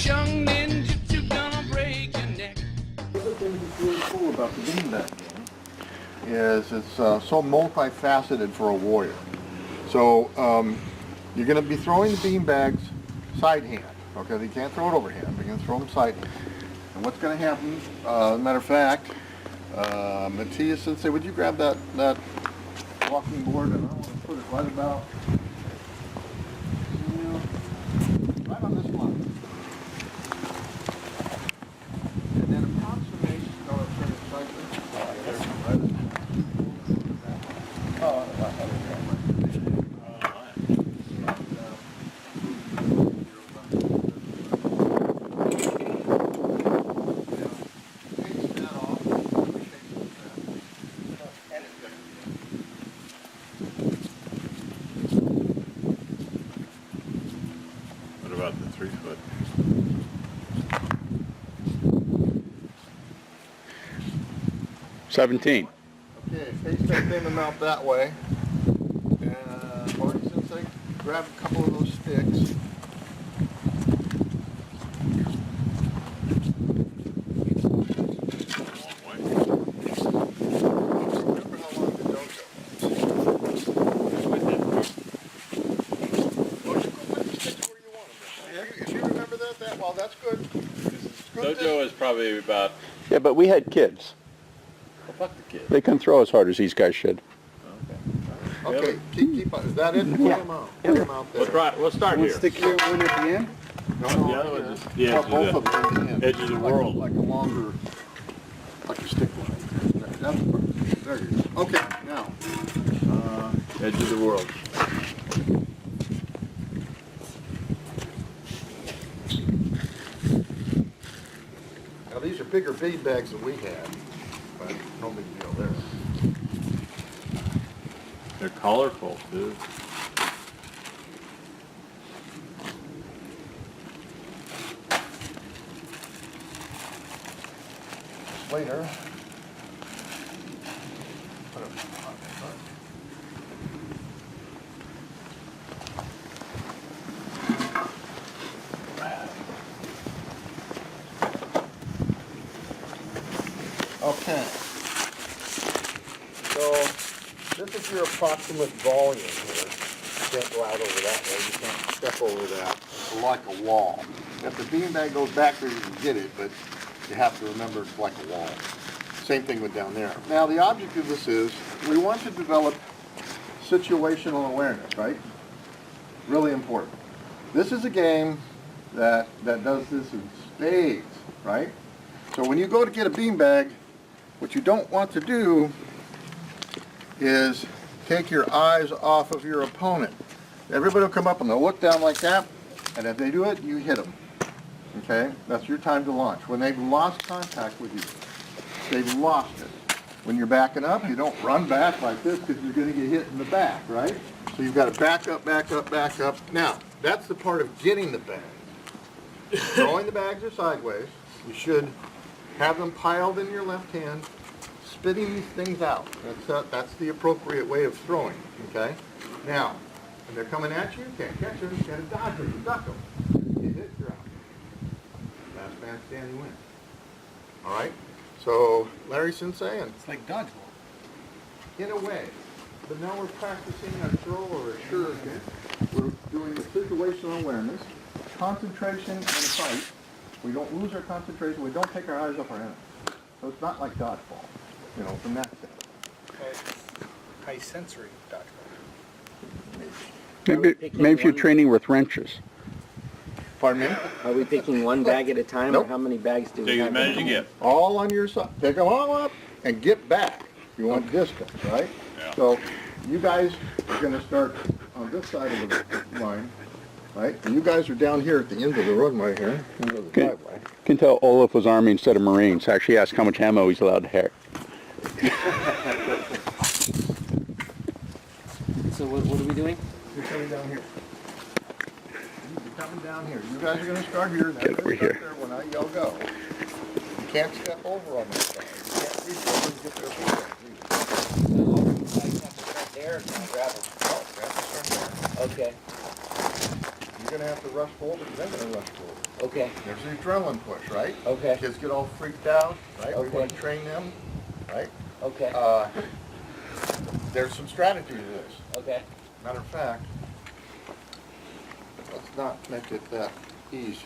young ninja gonna break your neck. The other thing that's really cool about the beanbag game is it's so multifaceted for a warrior. So you're going to be throwing the beanbags side hand. Okay, you can't throw it overhand, but you can throw them side hand. And what's going to happen, as a matter of fact, Matthias Sensei, would you grab that walking board, and I want to put it right about, right on this line. And then approximate, What about the 3 foot? 17. Okay, face that same amount that way. And Marty Sensei, grab a couple of those sticks. Remember how long the dojo is. Well, you go put the sticks where you want them. If you remember that, well, that's good. Dojo is probably about. Yeah, but we had kids. Well, fuck the kid. They can throw as hard as these guys should. Okay, keep on. Is that it? Put them out. Put them out there. We'll start here. Stick here, one at the end? No, The other one is the edge both of of them in the end. edge of the world. Like a longer, like a stick line. That's perfect. There you go. Okay, now. Edge of the world. Now these are bigger bead bags than we had, but no big deal there. They're colorful too. Later. Okay. So this is your approximate volume here. You can't go out over that way. You can't step over that. It's like a wall. If the beanbag goes back there, you can get it, but you have to remember it's like a wall. Same thing with down there. Now the object of this is we want to develop situational awareness, right? Really important. This is a game that does this in spades, right? So when you go to get a beanbag, what you don't want to do is take your eyes off of your opponent. Everybody will come up and they'll look down like that, and if they do it, you hit them. Okay? That's your time to launch. When they've lost contact with you, they've lost it. When you're backing up, you don't run back like this because you're going to get hit in the back, right? So you've got to back up, back up, back up. Now, that's the part of getting the bag. Throwing the bags are sideways. You should have them piled in your left hand, spitting these things out. That's the appropriate way of throwing, okay? Now, when they're coming at you, you can't catch them, you gotta dodge them, duck them. You hit, you're out. Last man standing wins. All right? So, Larry Sensei, and It's like dodgeball. in a way, but now we're practicing a throw or a sure hit. We're doing the situational awareness, concentration in a fight. We don't lose our concentration. We don't take our eyes off our enemy. So it's not like dodgeball, you know, from that sense. High sensory dodgeball. Maybe if you're training with wrenches. Pardon me? Are we picking one bag at a time, Nope. or how many bags do we Take as have? many as you get. All on your side. Pick them all up and get back. You want distance, right? Yeah. So you guys are going to start on this side of the line, right? And you guys are down here at the end of the runway here, end of the Okay. driveway. You can tell Olaf was Army instead of Marines. Actually asked how much ammo he's allowed to have. So what are we doing? You're coming down here. You're coming down here. You guys are going to start here. And Get over everybody here. start there when I yell go. You can't step over on this side. You can't reach over and get their feet back. There, grab it. Oh, grab the front there. Okay. you're gonna have to rush forward, they're gonna rush forward. Okay. There's the adrenaline push, right? Okay. Kids get all freaked out, right? We Okay. want to train them, right? Okay. There's some strategy to this. Okay. Matter of fact, let's not make it that easy.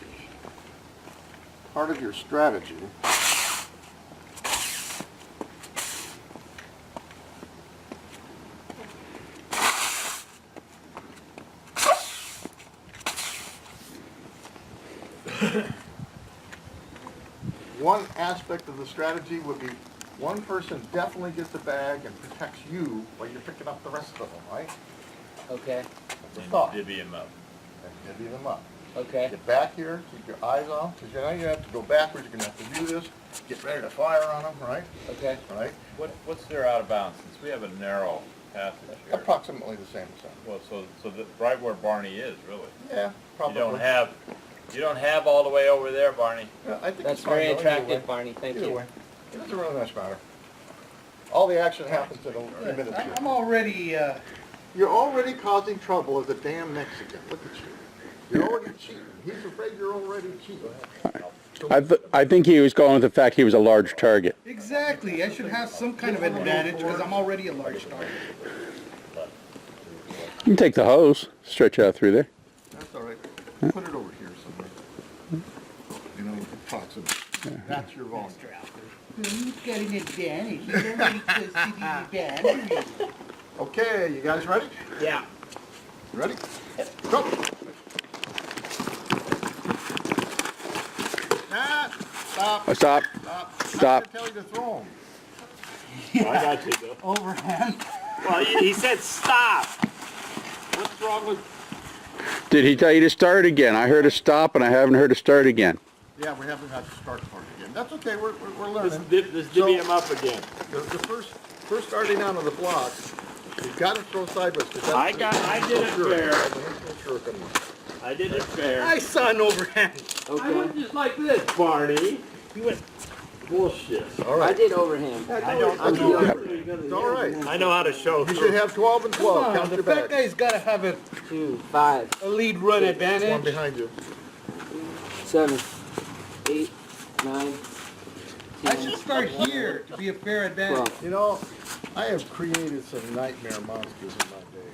Part of your strategy one aspect of the strategy would be one person definitely gets the bag and protects you while you're picking up the rest of them, right? Okay. That's the And thought. divvy him up. And divvy them up. Okay. Get back here, keep your eyes on, because you know you have to go backwards, you're gonna have to do this, get ready to fire on them, right? Okay. Right? What's their out of bounds? Since we have a narrow passage here. Approximately the same size. Well, so right where Barney is, really. Yeah, You probably. don't have all the way over there, Barney. Yeah, I think That's it's fine, very though, either attractive, way. Barney. Thank Either you. way, it doesn't really much matter. All the action happens in a few minutes here. I'm already, You're already causing trouble as a damn Mexican. Look at you. You're already cheating. He's afraid you're already cheating. I think he was going with the fact he was a large target. exactly, I should have some kind of advantage because I'm already a large target. You can take the hose, stretch out through there. That's all right. Put it over here somewhere. You know, approximately. That's your volume. Who's got an advantage? He's already close to the advantage. Okay, you guys ready? Yeah. You ready? Go. Stop. Stop. Stop. I'm gonna tell you to throw them. I got you, though. Overhand. Well, he said stop. What's wrong with? Did he tell you to start again? I heard a stop and I haven't heard a start again. Yeah, we haven't had to start part again. That's okay, we're Let's learning. divvy him up again. The first starting out of the blocks, you've got to throw sideways. 'Cause I did it fair. fair. I did it fair. I saw an overhand. I Okay. went just like this, Barney. You went bullshit. All I right. did overhand. I don't. I'm know. the It's all right. I know how to show. You should have 12 and 12. Come on, Count the your fat bags. guy's got to have 2, 5, a lead run One advantage. behind you. 7, 8, 9, 10, I should start here to be a fair advantage. 12. You know, I have created some nightmare monsters in my day.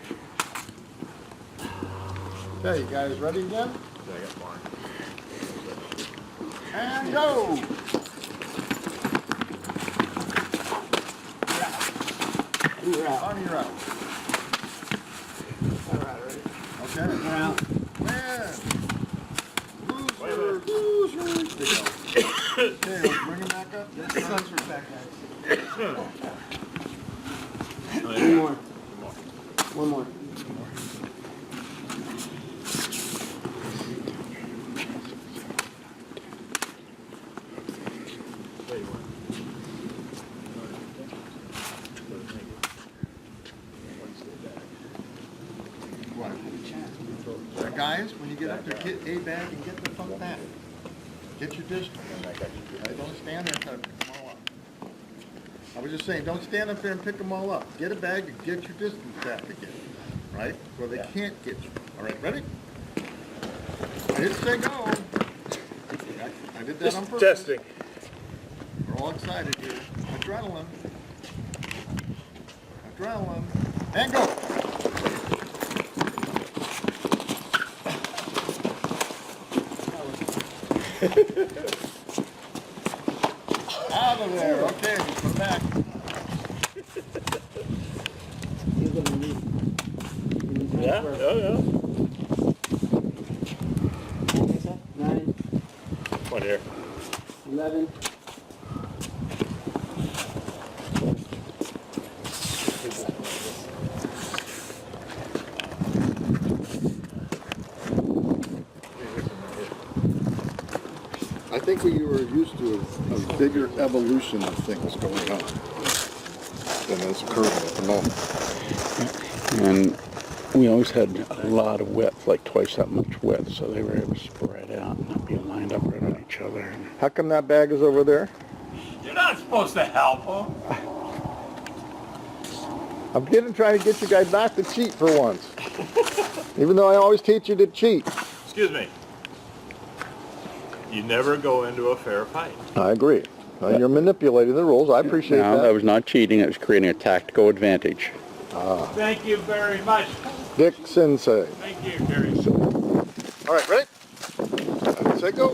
Okay, you guys ready again? I got Barney. And go! You're out. On your out. Okay. You're out. Man. Loser. Loser. Okay, let's bring him back up. This sucks for fat guys. One more. One more. What? Guys, when you get up there, get a bag and get the fuck back. Get your distance. Don't stand there and try to pick them all up. I was just saying, don't stand up there and pick them all up. Get a bag and get your distance back again, right? Where they can't get you. All right, ready? Hit, say, go. I did that on purpose. Testing. We're all excited here. Adrenaline. Adrenaline. And go. Out of there. Okay, put it back. You're gonna need. Yeah. 9, One here. 11. I think we were used to a bigger evolution of things going on than is occurring at the moment. And we always had a lot of width, like twice that much width, so they were able to spread out and not be lined up right on each other. How come that bag is over there? You're not supposed to help him. I'm trying to get you guys not to cheat for once. Even though I always teach you to cheat. Excuse me. You never go into a fair fight. I agree. You're manipulating the rules. I appreciate No, that. that was not cheating. It was creating a tactical advantage. Thank you very much. Dick Sensei. Thank you, Gary. All right, ready? Say go.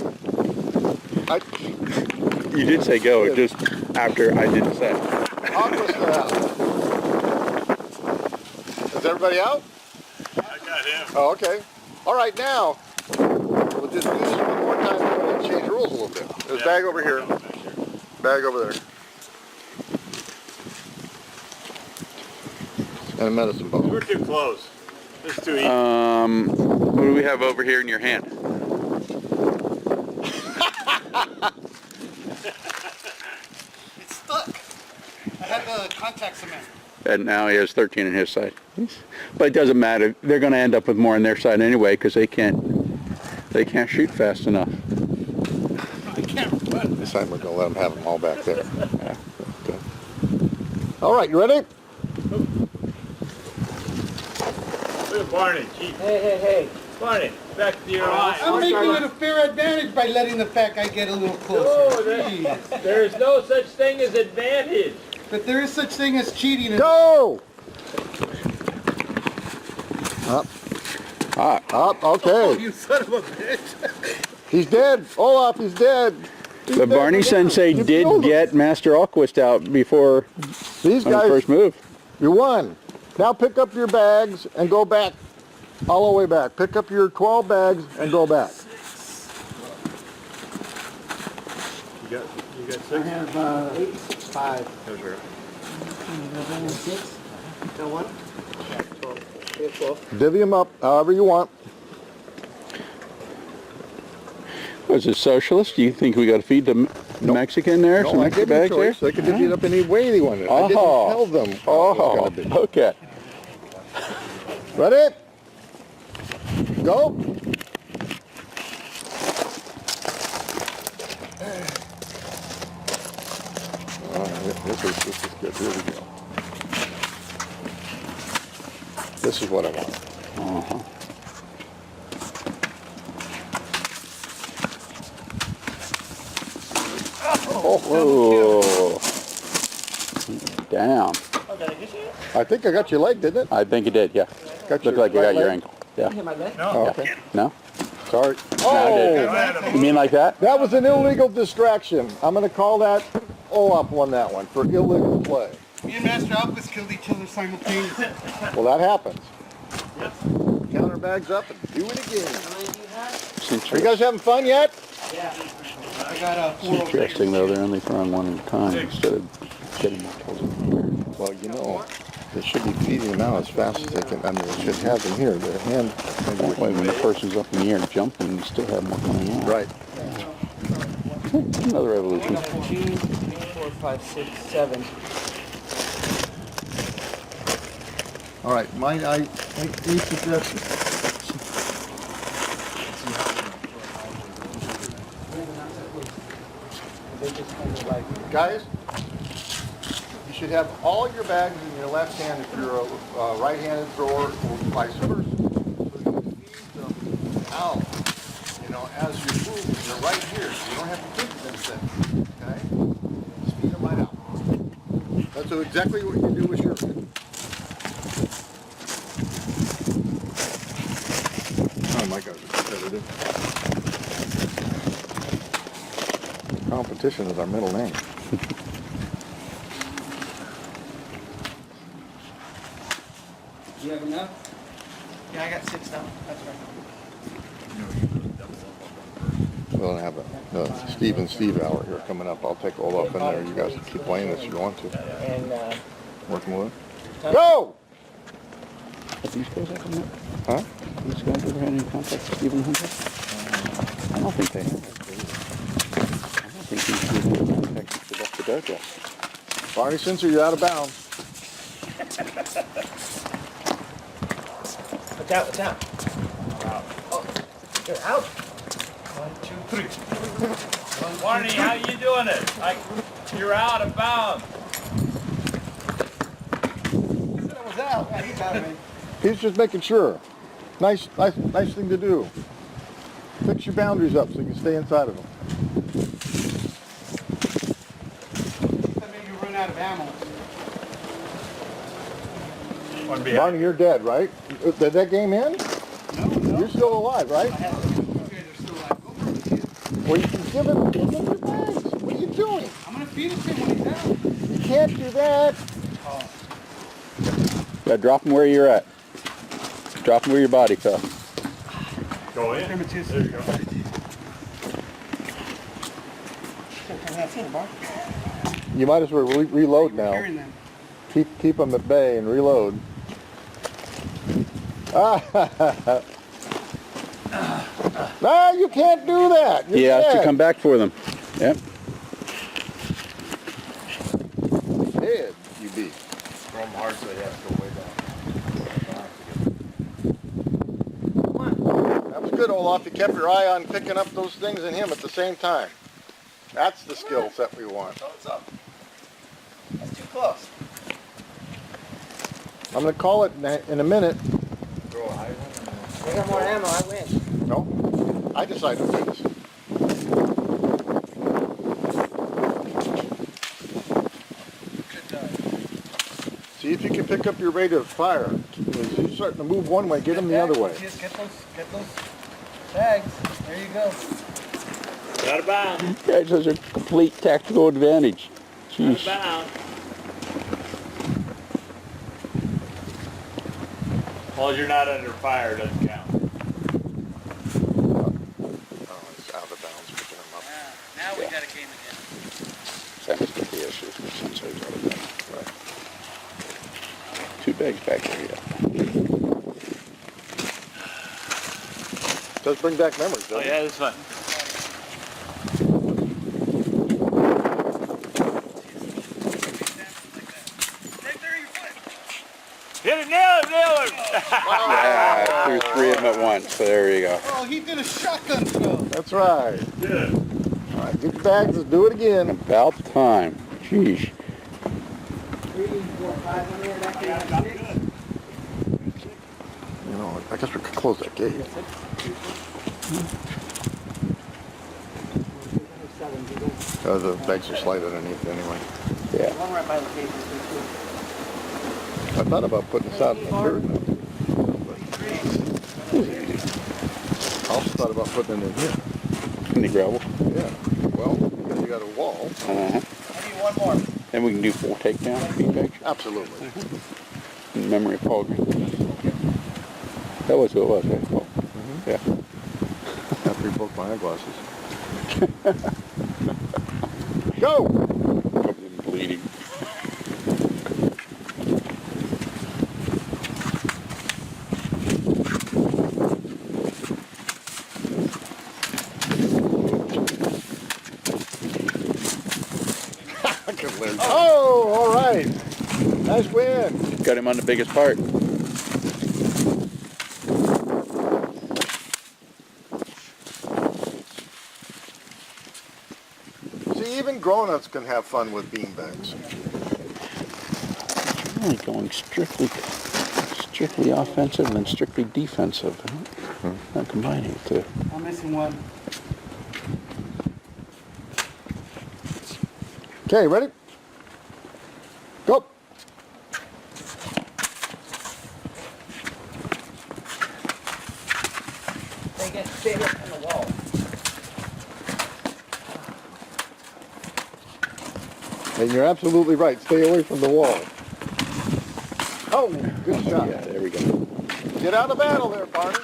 You did say go, just after I didn't say. Aqua's out. Is everybody out? I got him. Oh, okay. All right, now, we'll just do this one more time and change the rules a little bit. There's a bag over here. Bag over there. And a medicine ball. We're too close. This is too easy. What do we have over here in your hand? It's stuck. I have the contact cement. And now he has 13 on his side. But it doesn't matter. They're going to end up with more on their side anyway because they can't shoot fast enough. I can't run. This time we're going to let them have them all back there. Yeah. Okay. All right, you ready? Look at Barney. Gee, Hey. Barney, back to your eye. I'm making it a fair advantage by letting the fat guy get a little closer. Jeez. There's no such thing as advantage. But there is such thing as cheating. Go! Up. Ah, Up, okay. Oh, you son of a bitch. He's dead. Olaf, he's dead. but Barney Sensei You did killed him. get Master Alquist out before These on the guys, first move. you won. Now pick up your bags and go back. All the way back. Pick up your 12 bags and go back. You got I six? have 8, 5, Those are 6. Got one? 12. Divvy them up however you want. Was it socialist? Do you think we got to feed the Mexican there? No, some I extra gave them a bags there? choice. They could divvy it up any way they wanted. I didn't Oh. tell them how it Oh, was gonna be. okay. Ready? Go. This is good. Here we go. This is what I want. Uh-huh. Oh, whoa. Damn. I think I got your leg, didn't it? I think it did, yeah. Got Looked like you right got your leg? ankle. Yeah. Hit my leg? Oh, okay. No? Sorry. No, I did. You mean like that? That was an illegal distraction. I'm going to call that Olaf won that one for illegal play. Me and Master Alquist killed each other simultaneously. Well, that happens. Count our bags up and do it again. Are you guys having fun yet? I got a It's interesting though, they're only throwing one at a time instead of getting multiples in here. Well, you know, they should be feeding them out as fast as they can. I mean, they should have them here. Their hand. That way when the person's up in the air jumping, you still have more coming out. Right. Another evolution. 2, 3, 4, 5, 6, 7. All right. Might I make these suggestions? Guys, you should have all your bags in your left hand if you're a right-handed thrower, or vice versa. So you feed them out, you know, as you're moving. They're right here, so you don't have to think them things, okay? Just feed them right out. That's exactly what you do with your... Oh my God, it's competitive. Competition is our middle name. You have enough? Yeah, I got 6 now. That's right. We'll have a Steve and Steve hour here coming up. I'll take Olaf in there. You guys can keep playing this if you want to. And, Working with it. Go! Have these guys ever met? Huh? These guys ever had any contact with Stephen Hunter? I don't think they have. I don't think he's even in contact with the dojo. Barney Sensor, you're out of bounds. What's out? What's out? Oh, you're out. 1, 2, 3. Barney, how you doing it? Like, you're out of bounds. He said I was out. Yeah, he's out, man. He's just making sure. Nice thing to do. Fix your boundaries up so you can stay inside of them. That made you run out of ammo. One behind. Barney, you're dead, right? Did that game end? No. You're still alive, right? I have to. You guys are still alive. Go for it, kid. Well, you can give him your bags. What are you doing? I'm gonna feed it to him when he's out. You can't do that. Yeah, drop them where you're at. Drop them where your body fell. Go in. There you go. You might as well reload now. Carrying them. Keep them at bay and reload. No, you can't do that. You're He has to dead. come back for them. Yep. Dead, you be. Throw them hard so they have to go way down. That was good, Olaf. You kept your eye on picking up those things and him at the same time. That's the skill set we want. What's up? That's too close. I'm going to call it in a minute. Throw a high one. I got more ammo, I win. No, I decided to do this. See if you can pick up your rate of fire. As you're starting to move one way, get them the other way. Just get those bags. There you go. Out of bounds. Guys, those are complete tactical advantage. Out of Jeez. bounds. As long as you're not under fire, it doesn't count. Oh, it's out of bounds picking them up. Now we got a game again. That must be the issue. Sensor's out of there. Right. 2 bags back there, yeah. Does bring back memories, doesn't Oh it? yeah, it's fun. Hit it, nail it. Yeah, threw 3 of them at once, so there you go. Oh, he did a shotgun throw. That's right. Good. All right, get your bags, let's do it again. About time. Jeez. 3, 4, 5 in there, that Yeah, could I'm be 6. good. You know, I guess we could close that gate. 7, The bags are slide underneath anyway. Yeah. one right by the case. I thought about putting this out in the dirt. I also thought about putting it in here. In the gravel. Yeah. Well, because you got a wall. Uh-huh. I need one more. And we can do 4 takedown feedback Absolutely. in memory of Paul Green. That was who it was, right? Paul. Yeah. After you broke my eyeglasses. Go! Covered in bleeding. Oh, all right. Nice win. Got him on the biggest part. See, even grown-ups can have fun with beanbags. Really going strictly offensive and strictly defensive. Not combining the two. I'm missing one. Okay, ready? Go. They get stay away from the wall. And you're absolutely right. Stay away from the wall. Oh, good shot. Yeah, there we go. Get out of battle there, Barney.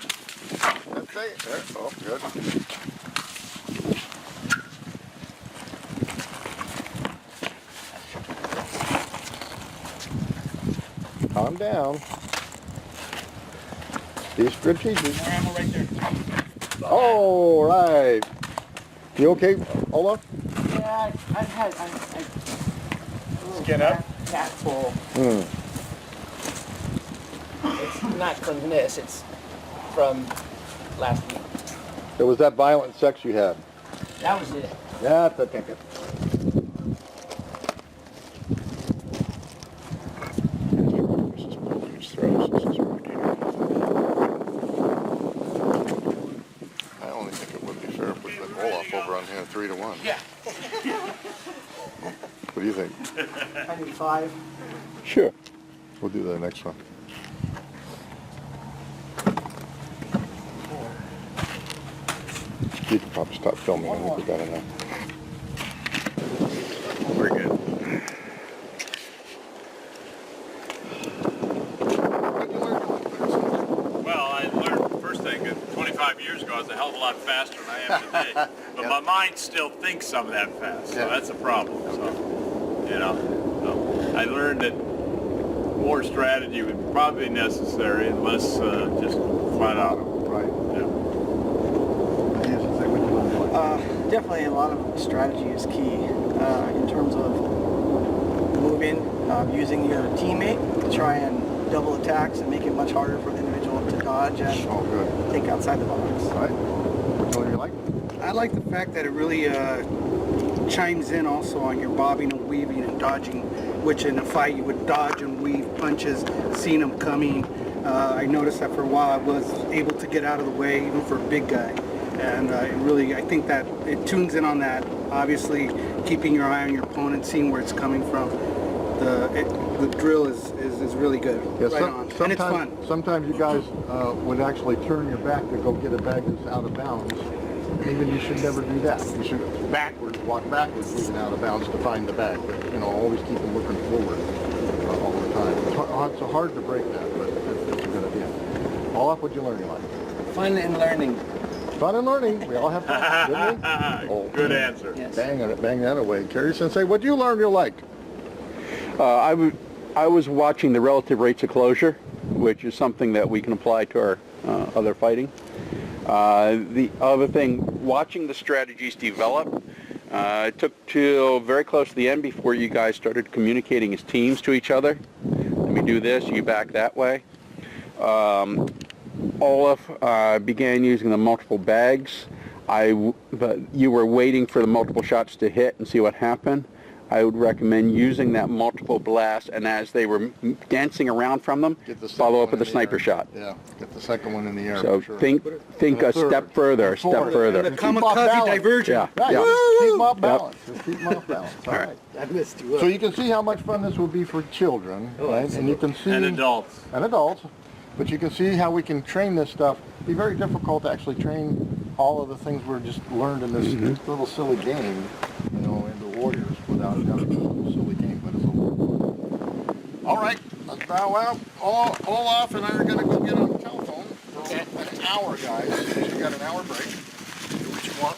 That's it. There. Oh, good. Calm down. Be strategic. More ammo right there. All right. You okay, Olaf? Yeah, I've had Skin up? cat full. Hmm. It's not from this, it's from last week. It was that violent sex you had. That was it. Yeah, that's okay. This is Paul's throws. This is rotating. I only think Yeah, 3-1. Yeah. What do you think? I need 5. Sure. We'll do the next one. You can probably stop filming and we'll get that enough. We're good. Well, I learned first thing that 25 years ago I was a hell of a lot faster than I am today. But Yeah. my mind still thinks I'm that fast, so Yeah. that's a problem. So, you know, so I learned that more strategy would probably be necessary and less just flat out. Right. Yeah. Definitely a lot of strategy is key in terms of moving, using your teammate to try and double attacks and make it much harder for the individual to dodge and Oh, good. think outside the box. Right. Which one do you like? I like the fact that it really chimes in also on your bobbing and weaving and dodging, which in a fight you would dodge and weave punches, seeing them coming. I noticed that for a while I was able to get out of the way even for a big guy. And I think that it tunes in on that. Obviously, keeping your eye on your opponent, seeing where it's coming from. The drill is really good. Yeah, Right on. And it's fun. Sometimes you guys would actually turn your back to go get a bag that's out of bounds. Even you should never do that. You should walk backwards even out of bounds to find the bag. But, you know, always keep them looking forward all the time. It's hard to break that, but it's a good idea. Olaf, what'd you learn you like? Fun and learning. Fun and learning. We all have fun, didn't we? Oh, Good answer. Yes. Bang that away. Kerry Sensei, what'd you learn you liked? I was watching the relative rates of closure, which is something that we can apply to our other fighting. The other thing, watching the strategies develop. It took till very close to the end before you guys started communicating as teams to each other. Let me do this, you back that way. Olaf began using the multiple bags. But you were waiting for the multiple shots to hit and see what happened. I would recommend using that multiple blast, and as they were dancing around from them, Get the second follow up one with a in the sniper air. shot. Yeah, get the second one in the air. So for sure. think And a a third. step further, a step Fourth. further. The Keep 'em off kamikaze balance. diversion. Yeah, Right, yeah. just keep them off Yep. balance. Just keep them off balance. All right. I missed you. So you can see how much fun this will be for children, right? And you can see And adults. and adults, but you can see how we can train this stuff. It'd be very difficult to actually train all of the things we're just learned in this little silly game, you know, into warriors without having a little silly game, but it's a little fun. All right, let's bow out. Olaf and I are going to go get on the telephone for an hour, guys. So you got an hour break. Do what you want.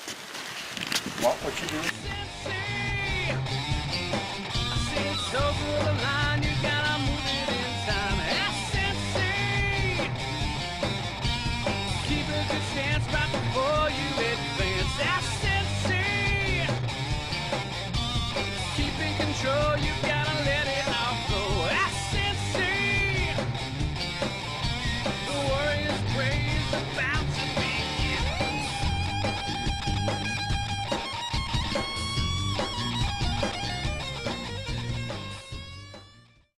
What you do. Since over the line, you gotta move it in time. SNC. Keep a good stance right before you advance. SNC. Keep in control, you got